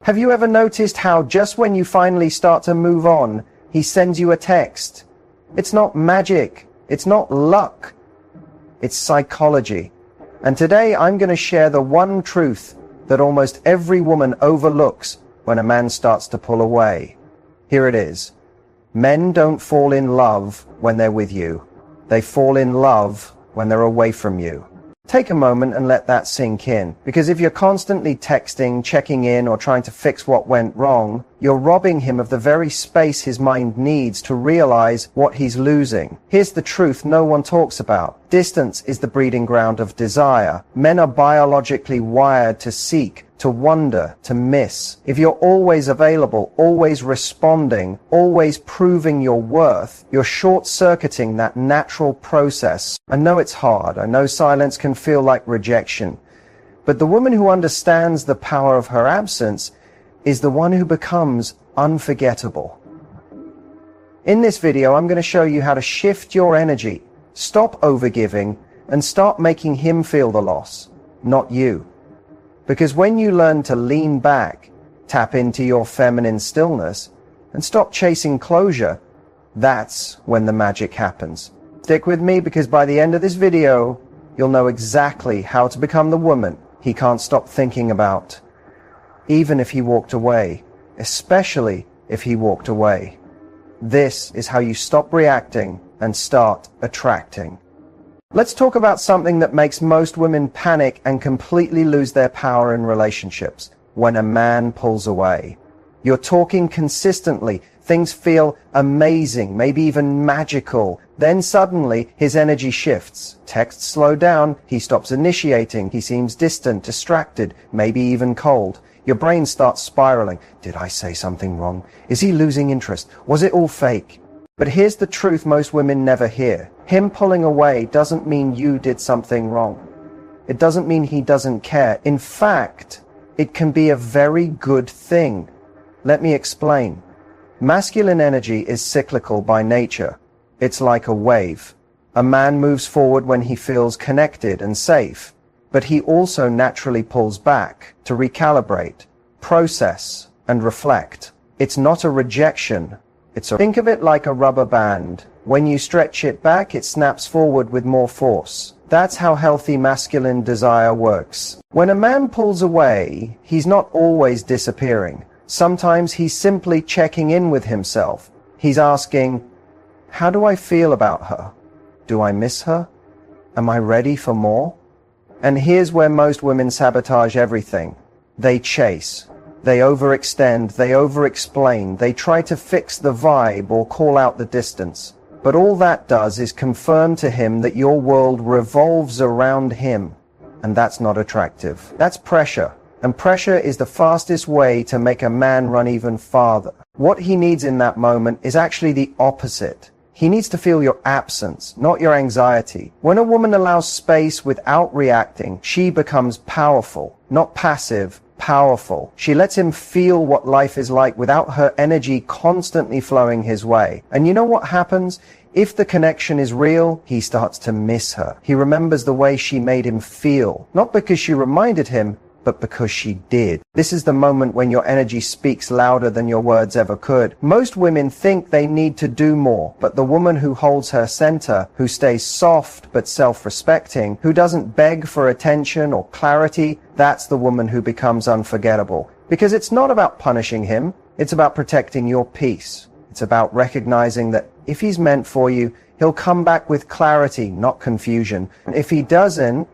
Have you ever noticed how just when you finally start to move on, he sends you a text? It's not magic. It's not luck. It's psychology. And today I'm going to share the one truth that almost every woman overlooks when a man starts to pull away. Here it is. Men don't fall in love when they're with you. They fall in love when they're away from you. Take a moment and let that sink in, because if you're constantly texting, checking in, or trying to fix what went wrong, you're robbing him of the very space his mind needs to realize what he's losing. Here's the truth no one talks about. Distance is the breeding ground of desire. Men are biologically wired to seek, to wonder, to miss. If you're always available, always responding, always proving your worth, you're short-circuiting that natural process. I know it's hard. I know silence can feel like rejection. But the woman who understands the power of her absence is the one who becomes unforgettable. In this video, I'm going to show you how to shift your energy, stop overgiving, and start making him feel the loss, not you. Because when you learn to lean back, tap into your feminine stillness, and stop chasing closure, that's when the magic happens. Stick with me, because by the end of this video, you'll know exactly how to become the woman he can't stop thinking about, even if he walked away, especially if he walked away. This is how you stop reacting and start attracting. Let's talk about something that makes most women panic and completely lose their power in relationships: when a man pulls away. You're talking consistently, things feel amazing, maybe even magical. Then suddenly his energy shifts. Texts slow down, he stops initiating, he seems distant, distracted, maybe even cold. Your brain starts spiraling. Did I say something wrong? Is he losing interest? Was it all fake? But here's the truth most women never hear. Him pulling away doesn't mean you did something wrong. It doesn't mean he doesn't care. In fact, it can be a very good thing. Let me explain. Masculine energy is cyclical by nature. It's like a wave. A man moves forward when he feels connected and safe, but he also naturally pulls back to recalibrate, process, and reflect. It's not a rejection. Think of it like a rubber band. When you stretch it back, it snaps forward with more force. That's how healthy masculine desire works. When a man pulls away, he's not always disappearing. Sometimes he's simply checking in with himself. He's asking, how do I feel about her? Do I miss her? Am I ready for more? And here's where most women sabotage everything. They chase. They overextend, they over-explain, they try to fix the vibe or call out the distance. But all that does is confirm to him that your world revolves around him. And that's not attractive. That's pressure. And pressure is the fastest way to make a man run even farther. What he needs in that moment is actually the opposite. He needs to feel your absence, not your anxiety. When a woman allows space without reacting, she becomes powerful, not passive. Powerful. She lets him feel what life is like without her energy constantly flowing his way. And you know what happens? If the connection is real, he starts to miss her. He remembers the way she made him feel, not because she reminded him, but because she did. This is the moment when your energy speaks louder than your words ever could. Most women think they need to do more, but the woman who holds her center, who stays soft but self-respecting, who doesn't beg for attention or clarity, that's the woman who becomes unforgettable. Because it's not about punishing him, it's about protecting your peace. It's about recognizing that if he's meant for you, he'll come back with clarity, not confusion. And if he doesn't,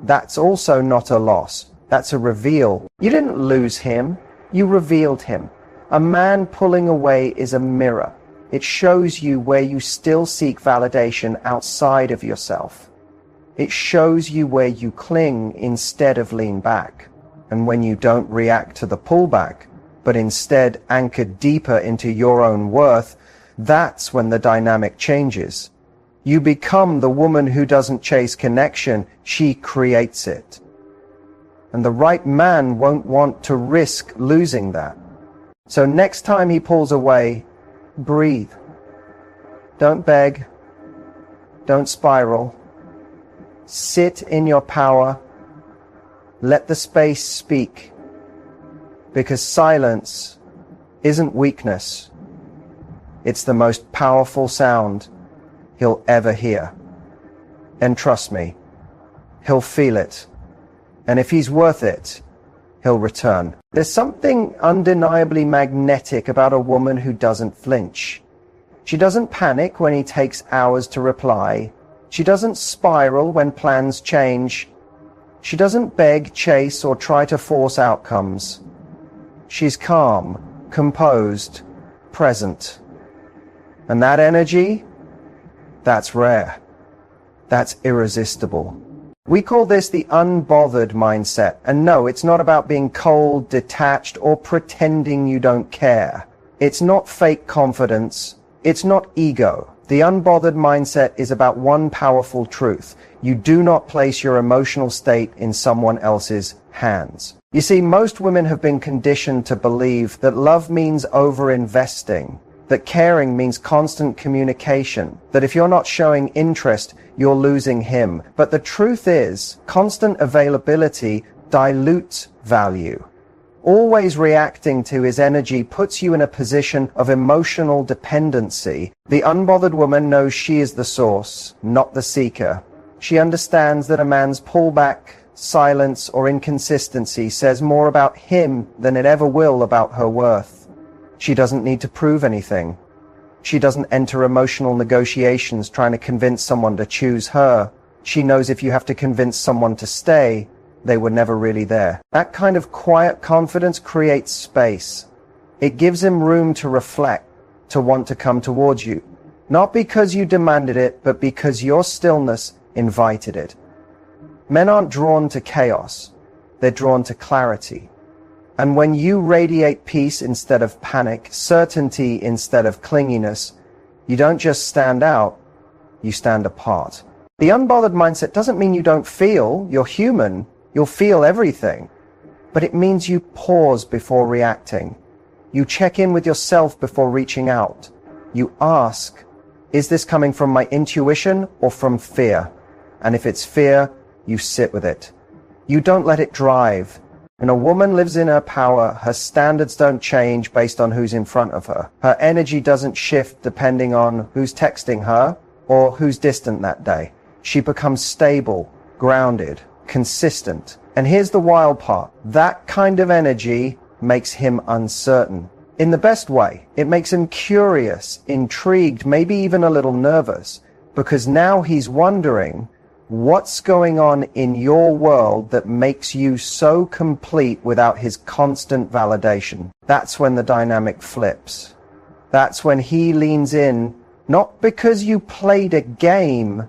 that's also not a loss. That's a reveal. You didn't lose him, you revealed him. A man pulling away is a mirror. It shows you where you still seek validation outside of yourself. It shows you where you cling instead of lean back. And when you don't react to the pullback, but instead anchor deeper into your own worth, that's when the dynamic changes. You become the woman who doesn't chase connection, she creates it. And the right man won't want to risk losing that. So next time he pulls away, breathe. Don't beg. Don't spiral. Sit in your power. Let the space speak. Because silence isn't weakness. It's the most powerful sound he'll ever hear. And trust me, he'll feel it. And if he's worth it, he'll return. There's something undeniably magnetic about a woman who doesn't flinch. She doesn't panic when he takes hours to reply. She doesn't spiral when plans change. She doesn't beg, chase, or try to force outcomes. She's calm, composed, present. And that energy, that's rare. That's irresistible. We call this the unbothered mindset. And no, it's not about being cold, detached, or pretending you don't care. It's not fake confidence. It's not ego. The unbothered mindset is about one powerful truth. You do not place your emotional state in someone else's hands. You see, most women have been conditioned to believe that love means over-investing, that caring means constant communication, that if you're not showing interest, you're losing him. But the truth is, constant availability dilutes value. Always reacting to his energy puts you in a position of emotional dependency. The unbothered woman knows she is the source, not the seeker. She understands that a man's pullback, silence, or inconsistency says more about him than it ever will about her worth. She doesn't need to prove anything. She doesn't enter emotional negotiations trying to convince someone to choose her. She knows if you have to convince someone to stay, they were never really there. That kind of quiet confidence creates space. It gives him room to reflect, to want to come towards you. Not because you demanded it, but because your stillness invited it. Men aren't drawn to chaos. They're drawn to clarity. And when you radiate peace instead of panic, certainty instead of clinginess, you don't just stand out, you stand apart. The unbothered mindset doesn't mean you don't feel. You're human. You'll feel everything. But it means you pause before reacting. You check in with yourself before reaching out. You ask, is this coming from my intuition or from fear? And if it's fear, you sit with it. You don't let it drive. When a woman lives in her power, her standards don't change based on who's in front of her. Her energy doesn't shift depending on who's texting her or who's distant that day. She becomes stable, grounded, consistent. And here's the wild part. That kind of energy makes him uncertain. In the best way. It makes him curious, intrigued, maybe even a little nervous. Because now he's wondering, what's going on in your world that makes you so complete without his constant validation? That's when the dynamic flips. That's when he leans in, not because you played a game,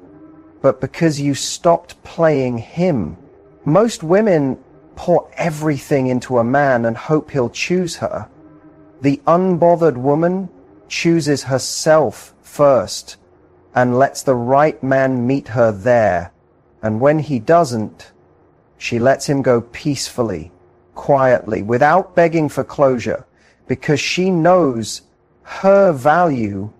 but because you stopped playing him. Most women pour everything into a man and hope he'll choose her. The unbothered woman chooses herself first and lets the right man meet her there. And when he doesn't, she lets him go peacefully, quietly, without begging for closure, because she knows her value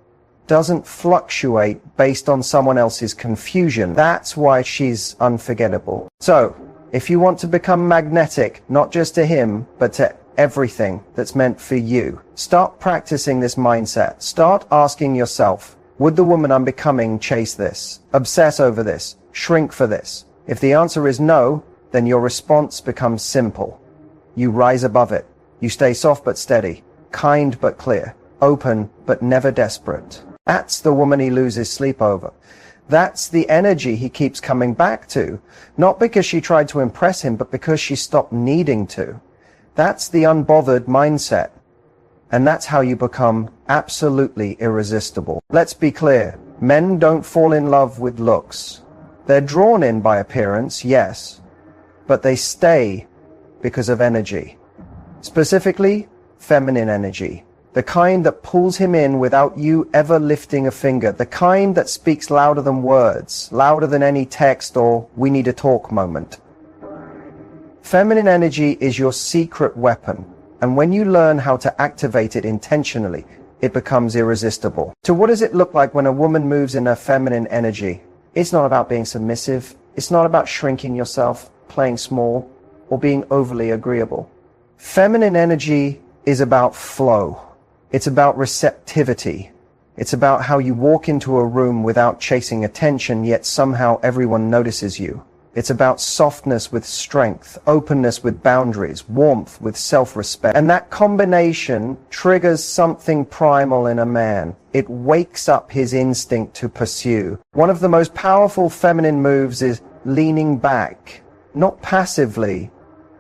doesn't fluctuate based on someone else's confusion. That's why she's unforgettable. So, if you want to become magnetic, not just to him, but to everything that's meant for you, start practicing this mindset. Start asking yourself, would the woman I'm becoming chase this, obsess over this, shrink for this? If the answer is no, then your response becomes simple. You rise above it. You stay soft but steady, kind but clear, open but never desperate. That's the woman he loses sleep over. That's the energy he keeps coming back to, not because she tried to impress him, but because she stopped needing to. That's the unbothered mindset. And that's how you become absolutely irresistible. Let's be clear. Men don't fall in love with looks. They're drawn in by appearance, yes, but they stay because of energy. Specifically, feminine energy. The kind that pulls him in without you ever lifting a finger. The kind that speaks louder than words, louder than any text or we need a talk moment. Feminine energy is your secret weapon. And when you learn how to activate it intentionally, it becomes irresistible. So what does it look like when a woman moves in her feminine energy? It's not about being submissive. It's not about shrinking yourself, playing small, or being overly agreeable. Feminine energy is about flow. It's about receptivity. It's about how you walk into a room without chasing attention, yet somehow everyone notices you. It's about softness with strength, openness with boundaries, warmth with self-respect. And that combination triggers something primal in a man. It wakes up his instinct to pursue. One of the most powerful feminine moves is leaning back, not passively,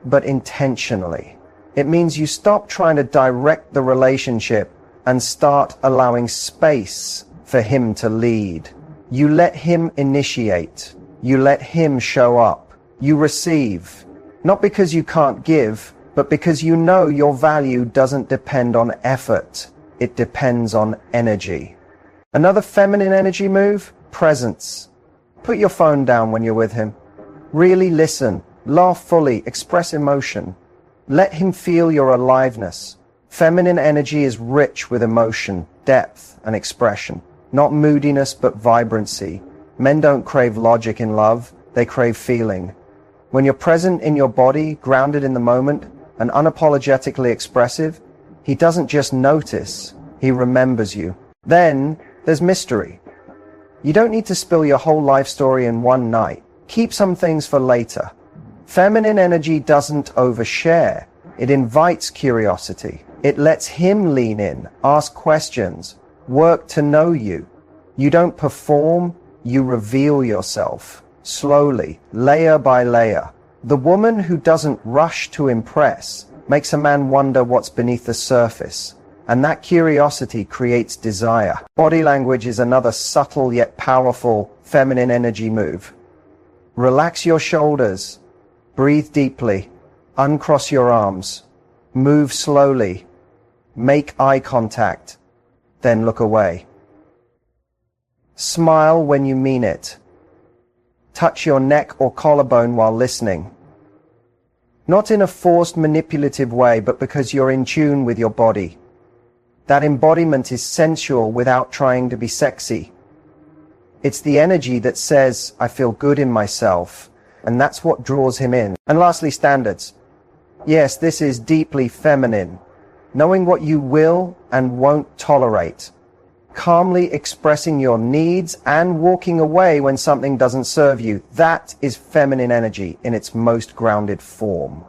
but intentionally. It means you stop trying to direct the relationship and start allowing space for him to lead. You let him initiate. You let him show up. You receive, not because you can't give, but because you know your value doesn't depend on effort. It depends on energy. Another feminine energy move, presence. Put your phone down when you're with him. Really listen, laugh fully, express emotion. Let him feel your aliveness. Feminine energy is rich with emotion, depth, and expression. Not moodiness, but vibrancy. Men don't crave logic in love, they crave feeling. When you're present in your body, grounded in the moment, and unapologetically expressive, he doesn't just notice, he remembers you. Then there's mystery. You don't need to spill your whole life story in one night. Keep some things for later. Feminine energy doesn't overshare. It invites curiosity. It lets him lean in, ask questions, work to know you. You don't perform, you reveal yourself, slowly, layer by layer. The woman who doesn't rush to impress makes a man wonder what's beneath the surface, and that curiosity creates desire. Body language is another subtle yet powerful feminine energy move. Relax your shoulders, breathe deeply, uncross your arms, move slowly, make eye contact, then look away. Smile when you mean it. Touch your neck or collarbone while listening. Not in a forced, manipulative way, but because you're in tune with your body. That embodiment is sensual without trying to be sexy. It's the energy that says, I feel good in myself, and that's what draws him in. And lastly, standards. Yes, this is deeply feminine. Knowing what you will and won't tolerate. Calmly expressing your needs and walking away when something doesn't serve you. That is feminine energy in its most grounded form.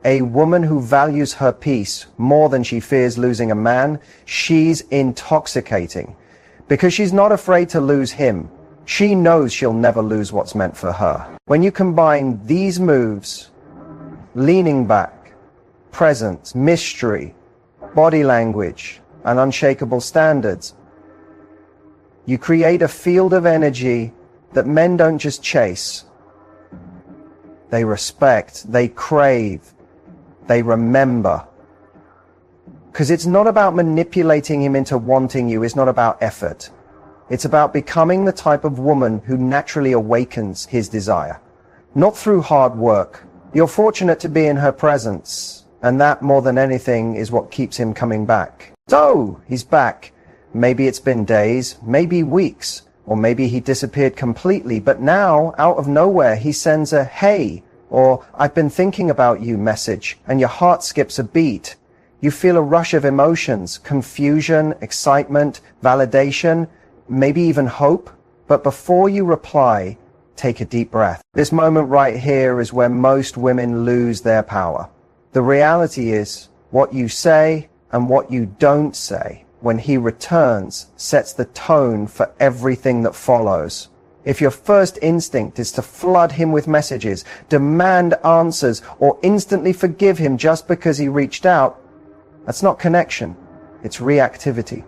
A woman who values her peace more than she fears losing a man, she's intoxicating. Because she's not afraid to lose him. She knows she'll never lose what's meant for her. When you combine these moves, leaning back, presence, mystery, body language, and unshakable standards, you create a field of energy that men don't just chase. They respect, they crave, they remember. Because it's not about manipulating him into wanting you, it's not about effort. It's about becoming the type of woman who naturally awakens his desire. Not through hard work. You're fortunate to be in her presence, and that more than anything is what keeps him coming back. So, he's back. Maybe it's been days, maybe weeks, or maybe he disappeared completely, but now, out of nowhere, he sends a "Hey," or "I've been thinking about you" message, and your heart skips a beat. You feel a rush of emotions, confusion, excitement, validation, maybe even hope. But before you reply, take a deep breath. This moment right here is where most women lose their power. The reality is, what you say and what you don't say when he returns sets the tone for everything that follows. If your first instinct is to flood him with messages, demand answers, or instantly forgive him just because he reached out, that's not connection, it's reactivity.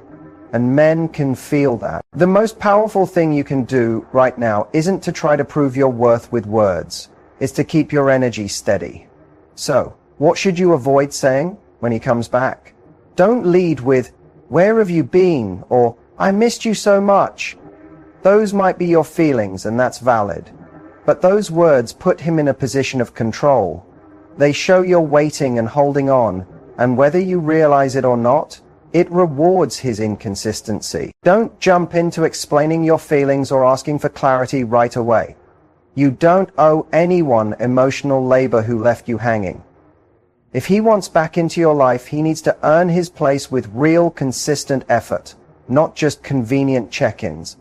And men can feel that. The most powerful thing you can do right now isn't to try to prove your worth with words. It's to keep your energy steady. So, what should you avoid saying when he comes back? Don't lead with, "Where have you been?" or "I missed you so much." Those might be your feelings, and that's valid. But those words put him in a position of control. They show you're waiting and holding on, and whether you realize it or not, it rewards his inconsistency. Don't jump into explaining your feelings or asking for clarity right away. You don't owe anyone emotional labor who left you hanging. If he wants back into your life, he needs to earn his place with real, consistent effort, not just convenient check-ins.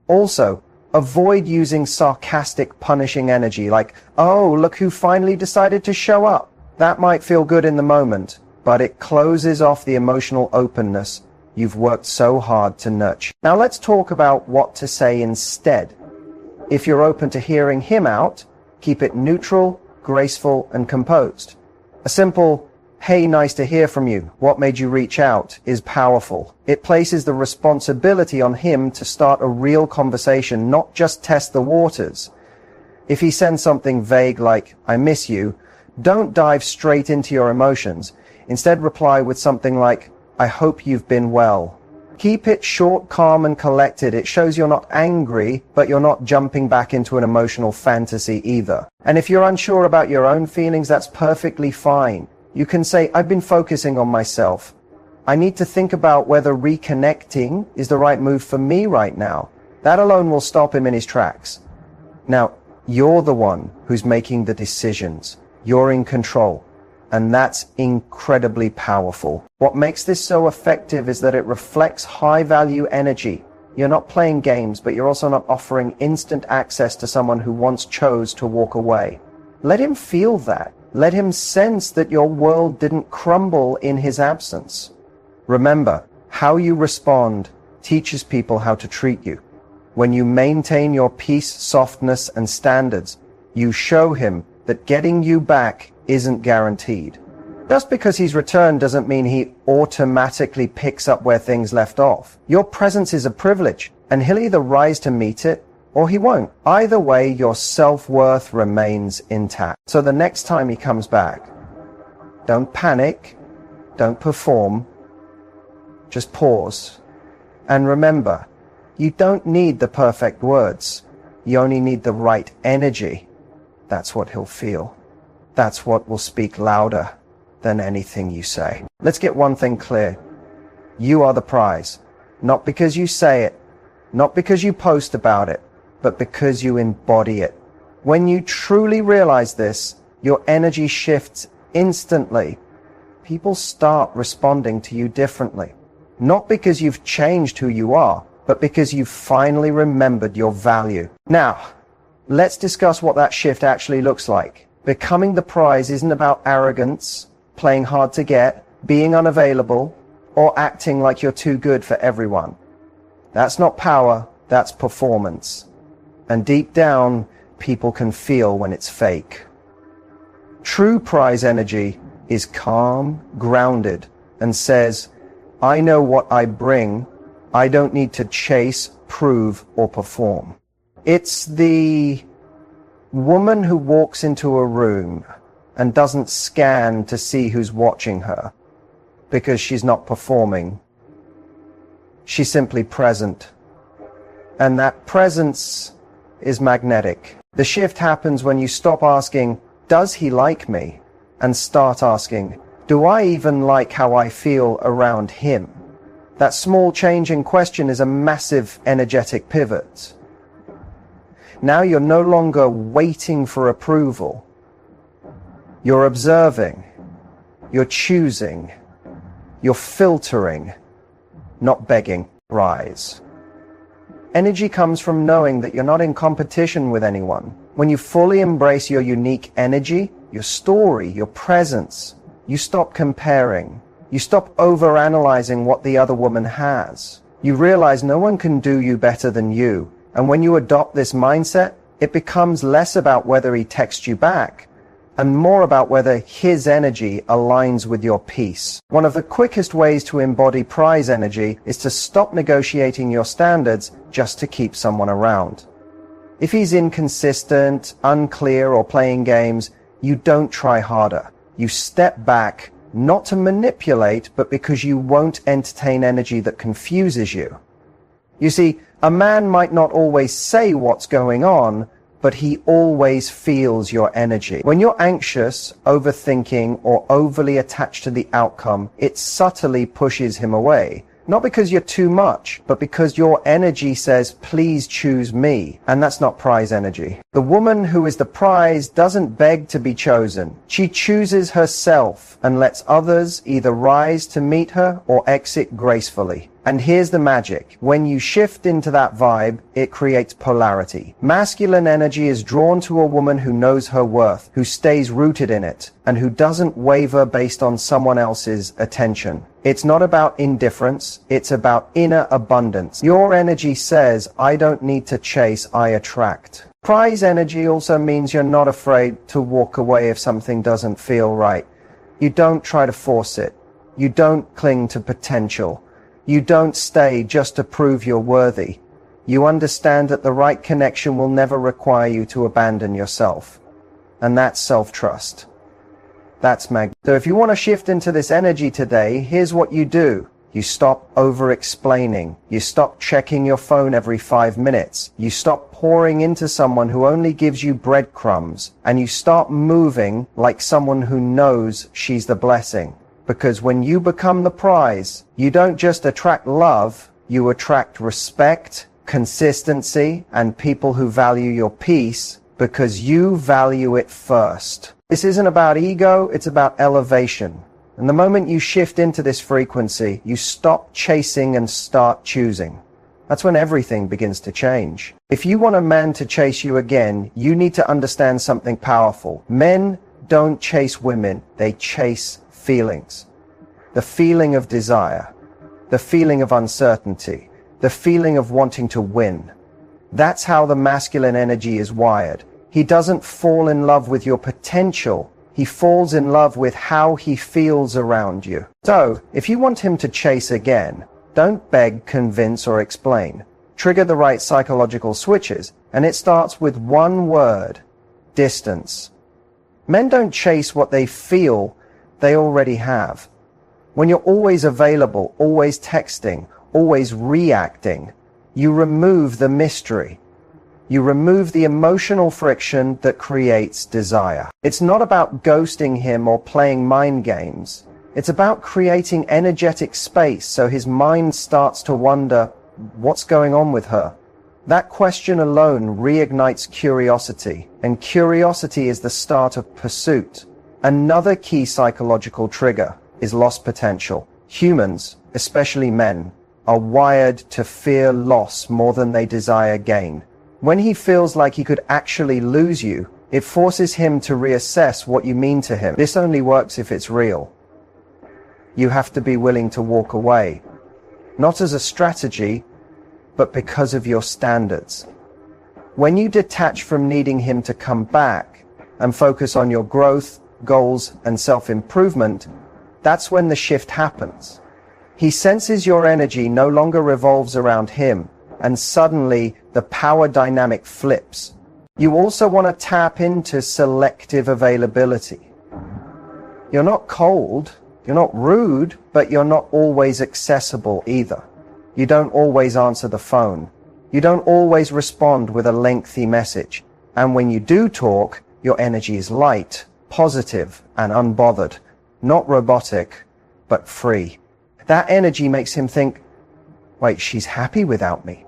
Also, avoid using sarcastic, punishing energy like, "Oh, look who finally decided to show up." That might feel good in the moment, but it closes off the emotional openness you've worked so hard to nurture. Now let's talk about what to say instead. If you're open to hearing him out, keep it neutral, graceful, and composed. A simple, "Hey, nice to hear from you. What made you reach out?" is powerful. It places the responsibility on him to start a real conversation, not just test the waters. If he sends something vague like, "I miss you," don't dive straight into your emotions. Instead, reply with something like, "I hope you've been well." Keep it short, calm, and collected. It shows you're not angry, but you're not jumping back into an emotional fantasy either. And if you're unsure about your own feelings, that's perfectly fine. You can say, "I've been focusing on myself. I need to think about whether reconnecting is the right move for me right now." That alone will stop him in his tracks. Now, you're the one who's making the decisions. You're in control. And that's incredibly powerful. What makes this so effective is that it reflects high-value energy. You're not playing games, but you're also not offering instant access to someone who once chose to walk away. Let him feel that. Let him sense that your world didn't crumble in his absence. Remember, how you respond teaches people how to treat you. When you maintain your peace, softness, and standards, you show him that getting you back isn't guaranteed. Just because he's returned doesn't mean he automatically picks up where things left off. Your presence is a privilege, and he'll either rise to meet it or he won't. Either way, your self-worth remains intact. So the next time he comes back, don't panic, don't perform, just pause. And remember, you don't need the perfect words. You only need the right energy. That's what he'll feel. That's what will speak louder than anything you say. Let's get one thing clear. You are the prize. Not because you say it, not because you post about it, but because you embody it. When you truly realize this, your energy shifts instantly. People start responding to you differently. Not because you've changed who you are, but because you've finally remembered your value. Now, let's discuss what that shift actually looks like. Becoming the prize isn't about arrogance, playing hard to get, being unavailable, or acting like you're too good for everyone. That's not power, that's performance. And deep down, people can feel when it's fake. True prize energy is calm, grounded, and says, "I know what I bring. I don't need to chase, prove, or perform." It's the woman who walks into a room and doesn't scan to see who's watching her because she's not performing. She's simply present. And that presence is magnetic. The shift happens when you stop asking, "Does he like me?" and start asking, "Do I even like how I feel around him?" That small change in question is a massive energetic pivot. Now you're no longer waiting for approval. You're observing. You're choosing. You're filtering, not begging. Rise. Energy comes from knowing that you're not in competition with anyone. When you fully embrace your unique energy, your story, your presence, you stop comparing. You stop overanalyzing what the other woman has. You realize no one can do you better than you. And when you adopt this mindset, it becomes less about whether he texts you back and more about whether his energy aligns with your peace. One of the quickest ways to embody prize energy is to stop negotiating your standards just to keep someone around. If he's inconsistent, unclear, or playing games, you don't try harder. You step back, not to manipulate, but because you won't entertain energy that confuses you. You see, a man might not always say what's going on, but he always feels your energy. When you're anxious, overthinking, or overly attached to the outcome, it subtly pushes him away. Not because you're too much, but because your energy says, please choose me. And that's not prize energy. The woman who is the prize doesn't beg to be chosen. She chooses herself and lets others either rise to meet her or exit gracefully. And here's the magic. When you shift into that vibe, it creates polarity. Masculine energy is drawn to a woman who knows her worth, who stays rooted in it, and who doesn't waver based on someone else's attention. It's not about indifference, it's about inner abundance. Your energy says, I don't need to chase, I attract. Prize energy also means you're not afraid to walk away if something doesn't feel right. You don't try to force it. You don't cling to potential. You don't stay just to prove you're worthy. You understand that the right connection will never require you to abandon yourself. And that's self-trust. That's So if you want to shift into this energy today, here's what you do. You stop over-explaining. You stop checking your phone every 5 minutes. You stop pouring into someone who only gives you breadcrumbs. And you start moving like someone who knows she's the blessing. Because when you become the prize, you don't just attract love, you attract respect, consistency, and people who value your peace because you value it first. This isn't about ego, it's about elevation. And the moment you shift into this frequency, you stop chasing and start choosing. That's when everything begins to change. If you want a man to chase you again, you need to understand something powerful. Men don't chase women, they chase feelings. The feeling of desire, the feeling of uncertainty, the feeling of wanting to win. That's how the masculine energy is wired. He doesn't fall in love with your potential. He falls in love with how he feels around you. So, if you want him to chase again, don't beg, convince, or explain. Trigger the right psychological switches, and it starts with one word: distance. Men don't chase what they feel they already have. When you're always available, always texting, always reacting, you remove the mystery. You remove the emotional friction that creates desire. It's not about ghosting him or playing mind games. It's about creating energetic space so his mind starts to wonder, what's going on with her? That question alone reignites curiosity, and curiosity is the start of pursuit. Another key psychological trigger is lost potential. Humans, especially men, are wired to fear loss more than they desire gain. When he feels like he could actually lose you, it forces him to reassess what you mean to him. This only works if it's real. You have to be willing to walk away, not as a strategy, but because of your standards. When you detach from needing him to come back and focus on your growth, goals, and self-improvement, that's when the shift happens. He senses your energy no longer revolves around him, and suddenly the power dynamic flips. You also want to tap into selective availability. You're not cold, you're not rude, but you're not always accessible either. You don't always answer the phone. You don't always respond with a lengthy message. And when you do talk, your energy is light, positive, and unbothered. Not robotic, but free. That energy makes him think, wait, she's happy without me.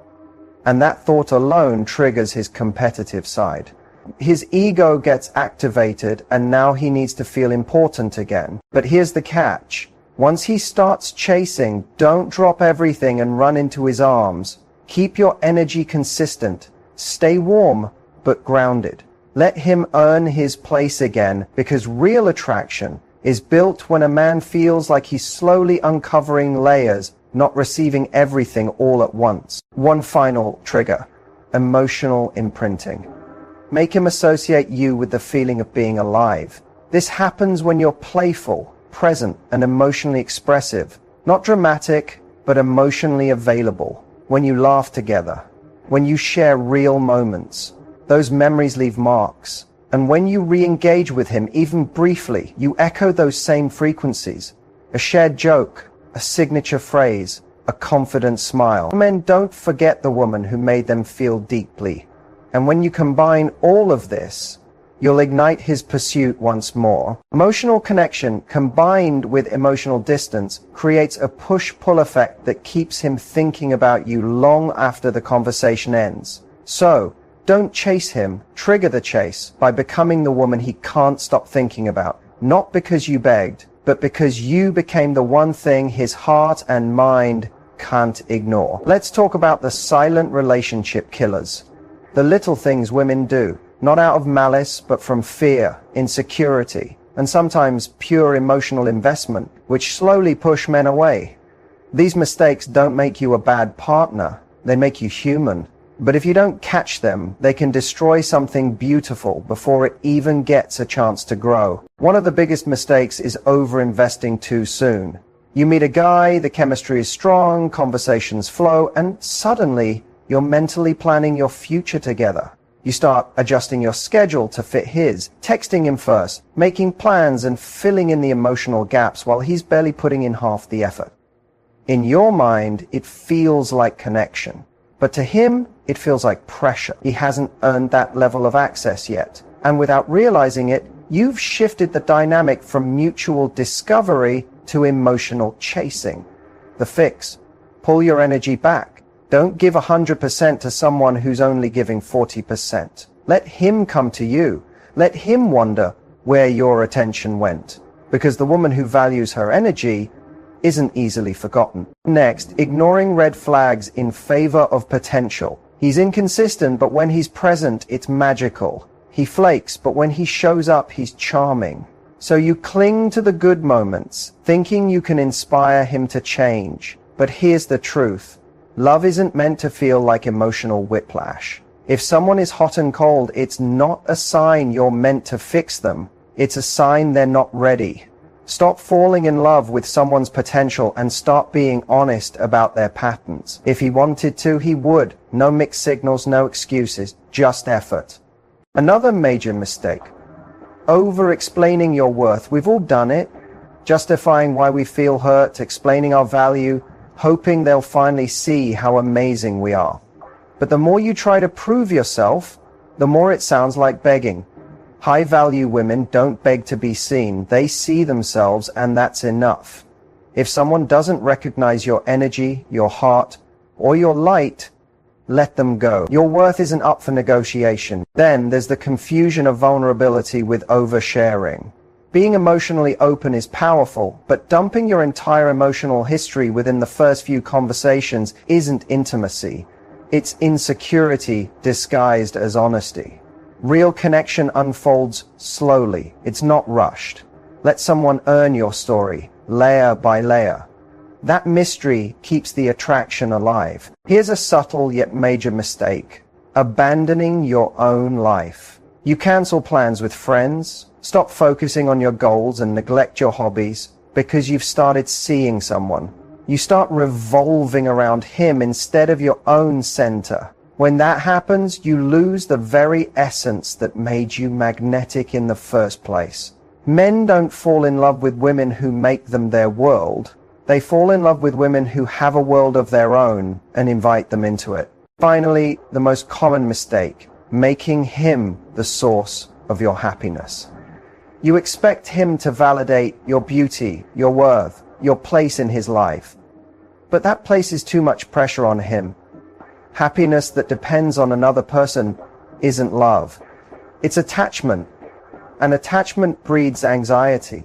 And that thought alone triggers his competitive side. His ego gets activated, and now he needs to feel important again. But here's the catch. Once he starts chasing, don't drop everything and run into his arms. Keep your energy consistent. Stay warm, but grounded. Let him earn his place again, because real attraction is built when a man feels like he's slowly uncovering layers, not receiving everything all at once. One final trigger: emotional imprinting. Make him associate you with the feeling of being alive. This happens when you're playful, present, and emotionally expressive. Not dramatic, but emotionally available. When you laugh together. When you share real moments. Those memories leave marks. And when you re-engage with him, even briefly, you echo those same frequencies. A shared joke, a signature phrase, a confident smile. Men don't forget the woman who made them feel deeply. And when you combine all of this, you'll ignite his pursuit once more. Emotional connection combined with emotional distance creates a push-pull effect that keeps him thinking about you long after the conversation ends. So, don't chase him, trigger the chase by becoming the woman he can't stop thinking about, not because you begged, but because you became the one thing his heart and mind can't ignore. Let's talk about the silent relationship killers. The little things women do, not out of malice, but from fear, insecurity, and sometimes pure emotional investment, which slowly push men away. These mistakes don't make you a bad partner, they make you human. But if you don't catch them, they can destroy something beautiful before it even gets a chance to grow. One of the biggest mistakes is over-investing too soon. You meet a guy, the chemistry is strong, conversations flow, and suddenly you're mentally planning your future together. You start adjusting your schedule to fit his, texting him first, making plans and filling in the emotional gaps while he's barely putting in half the effort. In your mind, it feels like connection. But to him, it feels like pressure. He hasn't earned that level of access yet. And without realizing it, you've shifted the dynamic from mutual discovery to emotional chasing. The fix: pull your energy back. Don't give 100% to someone who's only giving 40%. Let him come to you. Let him wonder where your attention went. Because the woman who values her energy isn't easily forgotten. Next, ignoring red flags in favor of potential. He's inconsistent, but when he's present, it's magical. He flakes, but when he shows up, he's charming. So you cling to the good moments, thinking you can inspire him to change. But here's the truth. Love isn't meant to feel like emotional whiplash. If someone is hot and cold, it's not a sign you're meant to fix them. It's a sign they're not ready. Stop falling in love with someone's potential and start being honest about their patterns. If he wanted to, he would. No mixed signals, no excuses, just effort. Another major mistake: over-explaining your worth. We've all done it. Justifying why we feel hurt, explaining our value, hoping they'll finally see how amazing we are. But the more you try to prove yourself, the more it sounds like begging. High-value women don't beg to be seen. They see themselves, and that's enough. If someone doesn't recognize your energy, your heart, or your light, let them go. Your worth isn't up for negotiation. Then there's the confusion of vulnerability with oversharing. Being emotionally open is powerful, but dumping your entire emotional history within the first few conversations isn't intimacy. It's insecurity disguised as honesty. Real connection unfolds slowly. It's not rushed. Let someone earn your story, layer by layer. That mystery keeps the attraction alive. Here's a subtle yet major mistake: abandoning your own life. You cancel plans with friends, stop focusing on your goals, and neglect your hobbies because you've started seeing someone. You start revolving around him instead of your own center. When that happens, you lose the very essence that made you magnetic in the first place. Men don't fall in love with women who make them their world. They fall in love with women who have a world of their own and invite them into it. Finally, the most common mistake: making him the source of your happiness. You expect him to validate your beauty, your worth, your place in his life. But that places too much pressure on him. Happiness that depends on another person isn't love. It's attachment. And attachment breeds anxiety.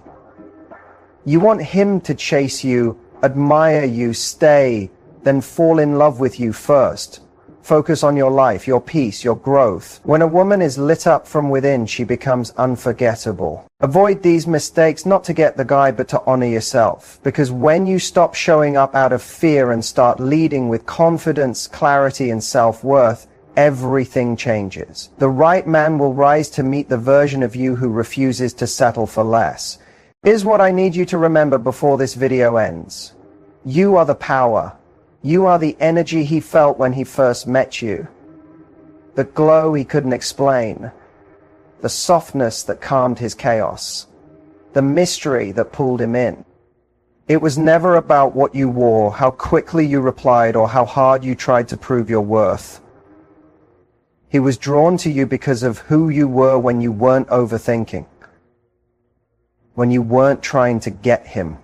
You want him to chase you, admire you, stay, then fall in love with you first. Focus on your life, your peace, your growth. When a woman is lit up from within, she becomes unforgettable. Avoid these mistakes, not to get the guy, but to honor yourself. Because when you stop showing up out of fear and start leading with confidence, clarity, and self-worth, everything changes. The right man will rise to meet the version of you who refuses to settle for less. Here's what I need you to remember before this video ends. You are the power. You are the energy he felt when he first met you. The glow he couldn't explain. The softness that calmed his chaos. The mystery that pulled him in. It was never about what you wore, how quickly you replied, or how hard you tried to prove your worth. He was drawn to you because of who you were when you weren't overthinking, when you weren't trying to get him,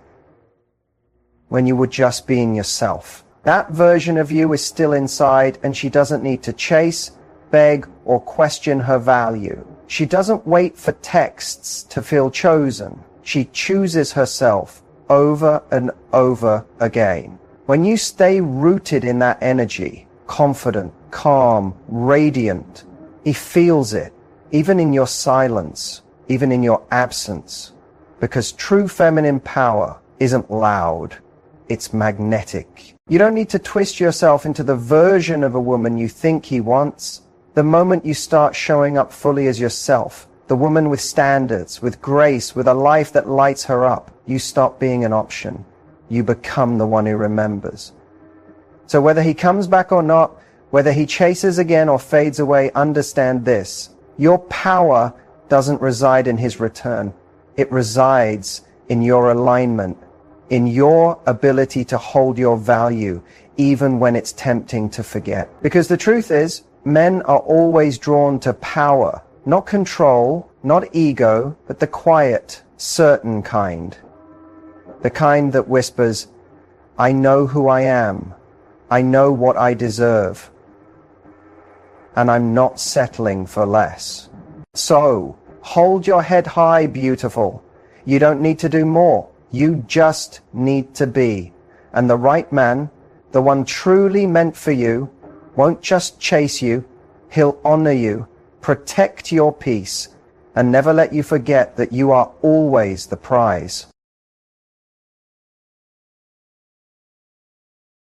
when you were just being yourself. That version of you is still inside, and she doesn't need to chase, beg, or question her value. She doesn't wait for texts to feel chosen. She chooses herself over and over again. When you stay rooted in that energy, confident, calm, radiant, he feels it, even in your silence, even in your absence. Because true feminine power isn't loud, it's magnetic. You don't need to twist yourself into the version of a woman you think he wants. The moment you start showing up fully as yourself, the woman with standards, with grace, with a life that lights her up, you stop being an option. You become the one who remembers. So whether he comes back or not, whether he chases again or fades away, understand this. Your power doesn't reside in his return. It resides in your alignment, in your ability to hold your value, even when it's tempting to forget. Because the truth is, men are always drawn to power, not control, not ego, but the quiet, certain kind. The kind that whispers, I know who I am. I know what I deserve. And I'm not settling for less. So, hold your head high, beautiful. You don't need to do more. You just need to be. And the right man, the one truly meant for you, won't just chase you. He'll honor you, protect your peace, and never let you forget that you are always the prize.